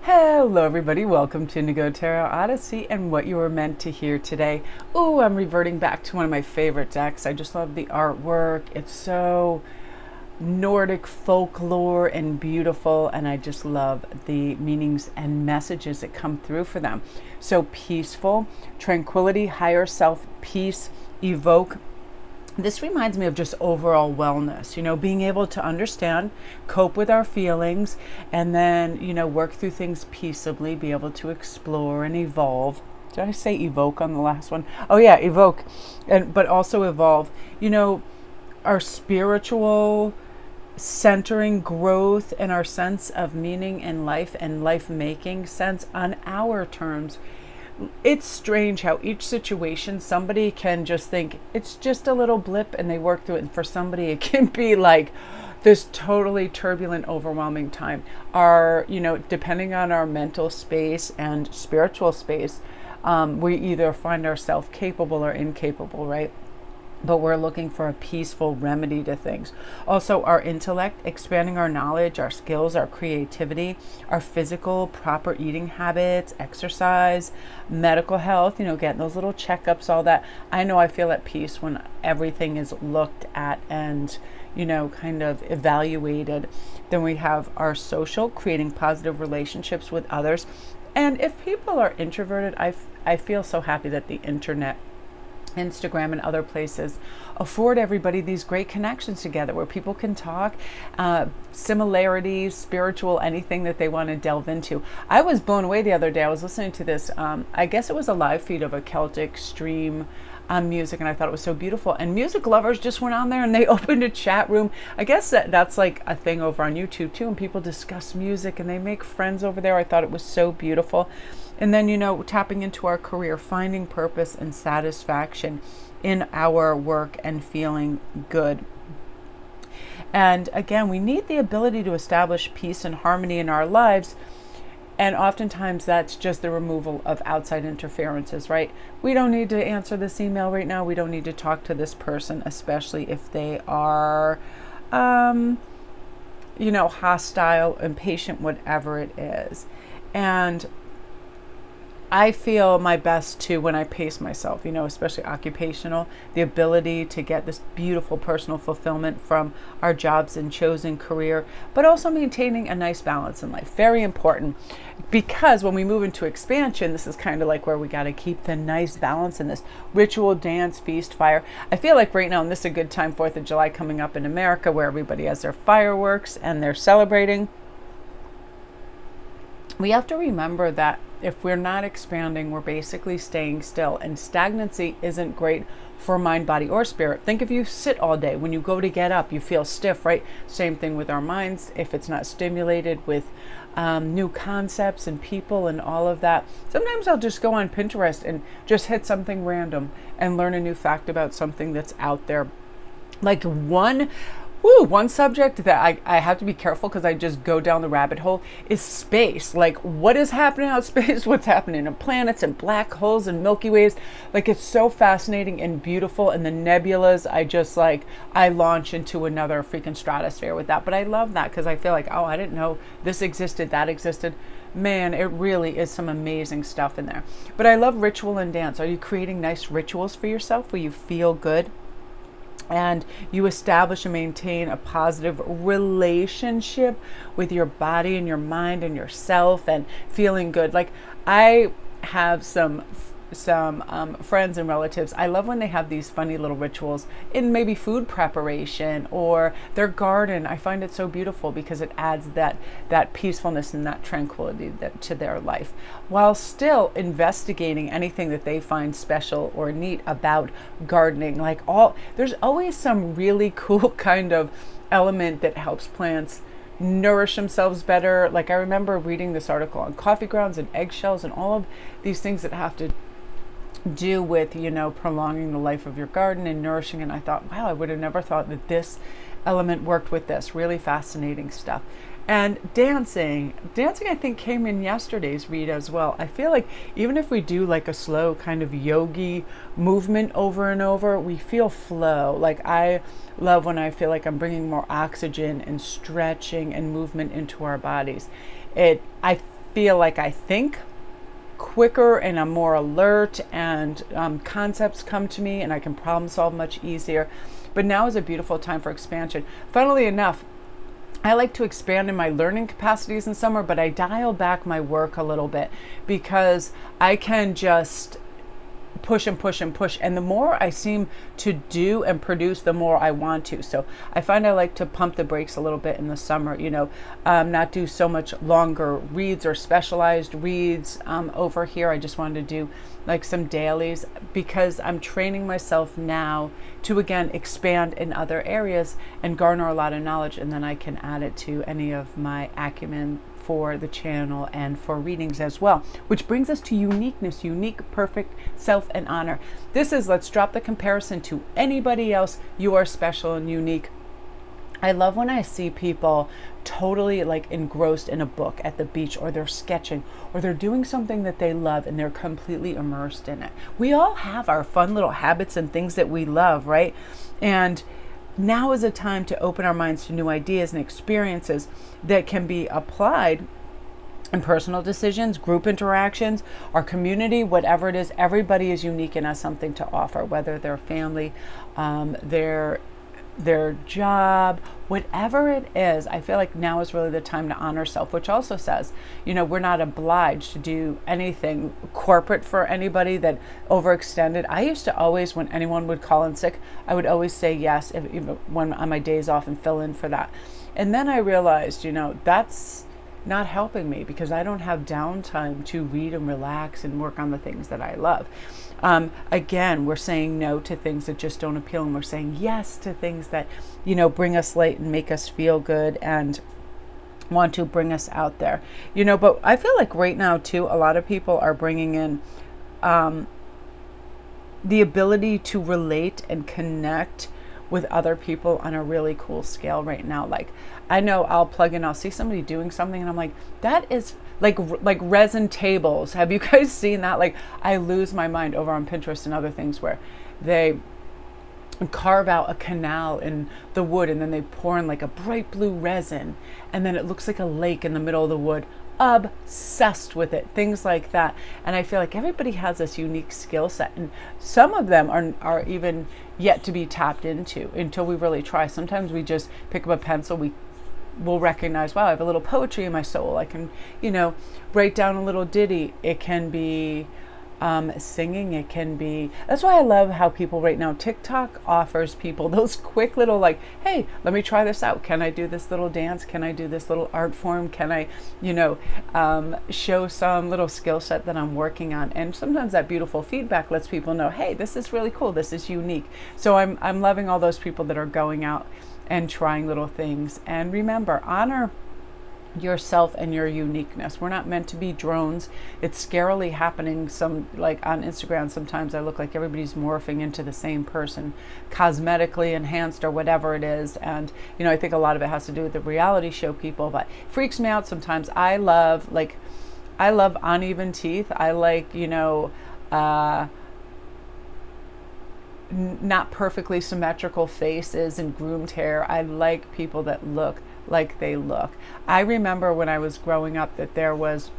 Hello everybody, welcome to Indigo Tarot Odyssey and what you were meant to hear today. Oh, I'm reverting back to one of my favorite decks. I just love the artwork. It's so Nordic folklore and beautiful, and I just love the meanings and messages that come through for them. So peaceful, tranquility, higher self, peace, evoke. This reminds me of just overall wellness, being able to understand, cope with our feelings, and then, work through things peaceably, be able to explore and evolve. Did I say evoke on the last one? Oh yeah, evoke, but also evolve. Our spiritual centering, growth, and our sense of meaning in life and life making sense on our terms. It's strange how each situation, somebody can just think it's just a little blip and they work through it. And for somebody, it can be like this totally turbulent, overwhelming time. Depending on our mental space and spiritual space, we either find ourselves capable or incapable, right? But we're looking for a peaceful remedy to things. Also, our intellect, expanding our knowledge, our skills, our creativity, our physical, proper eating habits, exercise, medical health, getting those little checkups, all that. I know I feel at peace when everything is looked at and, kind of evaluated. Then we have our social, creating positive relationships with others. And if people are introverted, I feel so happy that the internet, Instagram and other places afford everybody these great connections together where people can talk, similarities, spiritual, anything that they want to delve into. I was blown away the other day. I was listening to this, I guess it was a live feed of a Celtic stream music, and I thought it was so beautiful. And music lovers just went on there and they opened a chat room. I guess that's like a thing over on YouTube too, and people discuss music and they make friends over there. I thought it was so beautiful. And then, tapping into our career, finding purpose and satisfaction in our work and feeling good. And again, we need the ability to establish peace and harmony in our lives. And oftentimes that's just the removal of outside interferences, right? We don't need to answer this email right now. We don't need to talk to this person, especially if they are, hostile, impatient, whatever it is. And I feel my best too when I pace myself, especially occupational, the ability to get this beautiful personal fulfillment from our jobs and chosen career, but also maintaining a nice balance in life. Very important, because when we move into expansion, this is kind of like where we got to keep the nice balance in this ritual, dance, feast, fire. I feel like right now, and this is a good time, 4th of July coming up in America, where everybody has their fireworks and they're celebrating. We have to remember that if we're not expanding, we're basically staying still, and stagnancy isn't great for mind, body, or spirit. Think if you sit all day, when you go to get up, you feel stiff, right? Same thing with our minds. If it's not stimulated with new concepts and people and all of that. Sometimes I'll just go on Pinterest and just hit something random and learn a new fact about something that's out there. Like one subject that I have to be careful because I just go down the rabbit hole is space. Like, what is happening out in space? What's happening in planets and black holes and Milky Ways? Like, it's so fascinating and beautiful. And the nebulas, I launch into another freaking stratosphere with that. But I love that because I feel like, oh, I didn't know this existed, that existed. Man, it really is some amazing stuff in there. But I love ritual and dance. Are you creating nice rituals for yourself where you feel good? And you establish and maintain a positive relationship with your body and your mind and yourself and feeling good. Like, I have some friends and relatives. I love when they have these funny little rituals in maybe food preparation or their garden. I find it so beautiful because it adds that peacefulness and that tranquility to their life, while still investigating anything that they find special or neat about gardening. There's always some really cool kind of element that helps plants nourish themselves better. Like, I remember reading this article on coffee grounds and eggshells and all of these things that have to do with, prolonging the life of your garden and nourishing. And I thought, wow, I would have never thought that this element worked with this. Really fascinating stuff. And dancing I think came in yesterday's read as well. I feel like even if we do like a slow kind of yogi movement over and over, we feel flow. Like, I love when I feel like I'm bringing more oxygen and stretching and movement into our bodies. I feel like I think quicker and I'm more alert, and concepts come to me and I can problem solve much easier. But now is a beautiful time for expansion. Funnily enough, I like to expand in my learning capacities in summer, but I dial back my work a little bit because I can just push and push and push, and the more I seem to do and produce, the more I want to. So I find I like to pump the brakes a little bit in the summer, not do so much longer reads or specialized reads over here. I just wanted to do like some dailies because I'm training myself now to again expand in other areas and garner a lot of knowledge, and then I can add it to any of my acumen for the channel and for readings as well, which brings us to uniqueness, unique, perfect, self, and honor. This is, let's drop the comparison to anybody else. You are special and unique. I love when I see people totally like engrossed in a book at the beach, or they're sketching, or they're doing something that they love and they're completely immersed in it. We all have our fun little habits and things that we love, right? And now is a time to open our minds to new ideas and experiences that can be applied in personal decisions, group interactions, our community, whatever it is. Everybody is unique and has something to offer, whether they're family, their job, whatever it is. I feel like now is really the time to honor self, which also says, we're not obliged to do anything corporate for anybody that overextended. I used to always, when anyone would call in sick, I would always say yes, when on my days off, and fill in for that. And then I realized, that's not helping me because I don't have downtime to read and relax and work on the things that I love. Again, we're saying no to things that just don't appeal, and we're saying yes to things that, bring us light and make us feel good and want to bring us out there. But I feel like right now too, a lot of people are bringing in the ability to relate and connect with other people on a really cool scale right now. Like, I know I'll plug in, I'll see somebody doing something and I'm like, that is like resin tables. Have you guys seen that? Like, I lose my mind over on Pinterest and other things where they carve out a canal in the wood and then they pour in like a bright blue resin and then it looks like a lake in the middle of the wood. Obsessed with it, things like that. And I feel like everybody has this unique skill set, and some of them are even yet to be tapped into until we really try. Sometimes we just pick up a pencil, we'll recognize, wow, I have a little poetry in my soul. I can, write down a little ditty. It can be singing, it can be, that's why I love how people right now, TikTok offers people those quick little like, hey, let me try this out. Can I do this little dance? Can I do this little art form? Can I, show some little skill set that I'm working on? And sometimes that beautiful feedback lets people know, hey, this is really cool. This is unique. So I'm loving all those people that are going out and trying little things. And remember, honor yourself and your uniqueness. We're not meant to be drones. It's scarily happening. Like on Instagram, sometimes I look like everybody's morphing into the same person, cosmetically enhanced or whatever it is. And I think a lot of it has to do with the reality show people, but it freaks me out sometimes. I love uneven teeth. I like not perfectly symmetrical faces and groomed hair. I like people that look like they look. I remember when I was growing up that there was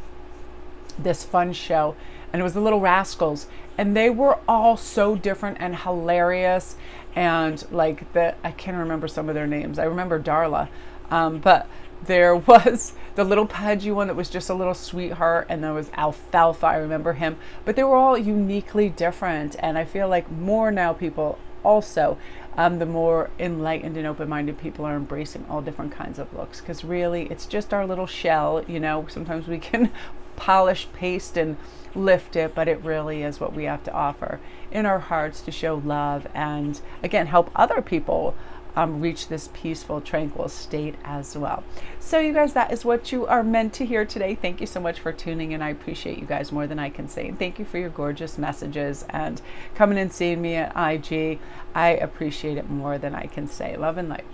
this fun show and it was the Little Rascals, and they were all so different and hilarious, and like I can't remember some of their names. I remember Darla, but there was the little pudgy one that was just a little sweetheart, and there was Alfalfa, I remember him, but they were all uniquely different. And I feel like more now people also, the more enlightened and open-minded people are embracing all different kinds of looks, because really it's just our little shell. Sometimes we can polish, paste, and lift it, but it really is what we have to offer in our hearts to show love and again help other people reach this peaceful, tranquil state as well. So you guys, that is what you are meant to hear today. Thank you so much for tuning in. I appreciate you guys more than I can say. And thank you for your gorgeous messages and coming and seeing me at IG. I appreciate it more than I can say. Love and light.